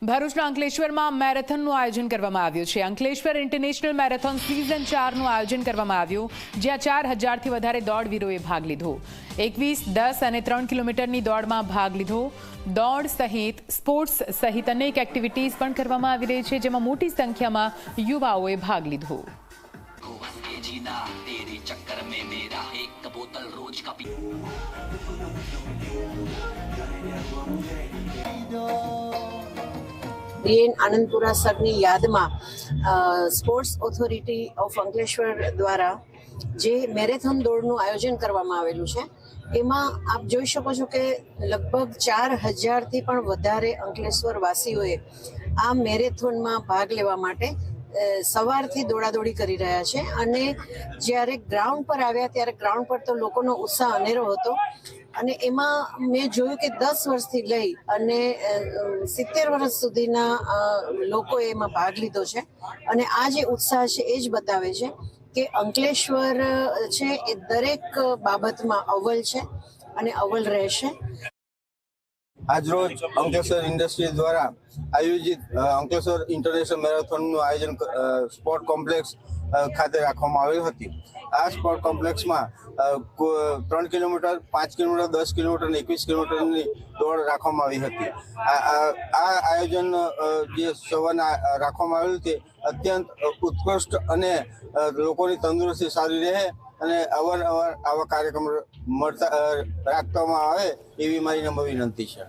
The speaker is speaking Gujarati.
ભરૂચના અંકલેશ્વરમાં મેરેથોનનું આયોજન કરવામાં આવ્યું છે। અંકલેશ્વર ઇન્ટરનેશનલ મેરેથોન સિઝન 4નું આયોજન કરવામાં આવ્યું, જ્યાં 4000થી વધારે દોડવીરોએ ભાગ લીધો। 21, 10 અને 3 કિલોમીટરની દોડમાં ભાગ લીધો। દોડ સહિત સ્પોર્ટ્સ સહિત અનેક એક્ટિવિટીઝ પણ કરવામાં આવી રહી છે, જેમાં મોટી સંખ્યામાં યુવાઓએ ભાગ લીધો। ડીએન આનંદપુરા સરની યાદમાં સ્પોર્ટ્સ ઓથોરિટી ઓફ અંકલેશ્વર દ્વારા જે મેરેથોન દોડનું આયોજન કરવામાં આવેલું છે, એમાં આપ જોઈ શકો છો કે લગભગ 4000થી પણ વધારે અંકલેશ્વર વાસીઓએ આ મેરેથોનમાં ભાગ લેવા માટે સવારથી દોડાદોડી કરી રહ્યા છે। અને જ્યારે ગ્રાઉન્ડ પર આવ્યા ત્યારે ગ્રાઉન્ડ પર તો લોકોનો ઉત્સાહ અનેરો હતો, અને એમાં મેં જોયું કે 10 વર્ષથી લઈ અને 70 વર્ષ સુધીના લોકોએ એમાં ભાગ લીધો છે। અને આ જે ઉત્સાહ છે એ જ બતાવે છે કે અંકલેશ્વર છે એ દરેક બાબતમાં અવ્વલ છે અને અવ્વલ રહેશે। આજરોજ અંકલેશ્વર ઇન્ડસ્ટ્રી દ્વારા આયોજિત અંકલેશ્વર ઇન્ટરનેશનલ મેરેથોનનું આયોજન સ્પોર્ટ કોમ્પ્લેક્સ ખાતે રાખવામાં આવ્યું હતી। આ સ્પોર્ટ કોમ્પ્લેક્સમાં 3 કિલોમીટર, 5 કિલોમીટર, 10 કિલોમીટર અને 21 કિલોમીટરની દોડ રાખવામાં આવી હતી। આ આયોજન જે સવારના રાખવામાં આવેલું તે અત્યંત ઉત્કૃષ્ટ અને લોકોની તંદુરસ્તી સારી રહે અને અવારનવાર આવા કાર્યક્રમ રાખવામાં આવે એવી મારી નમ્ર વિનંતી છે।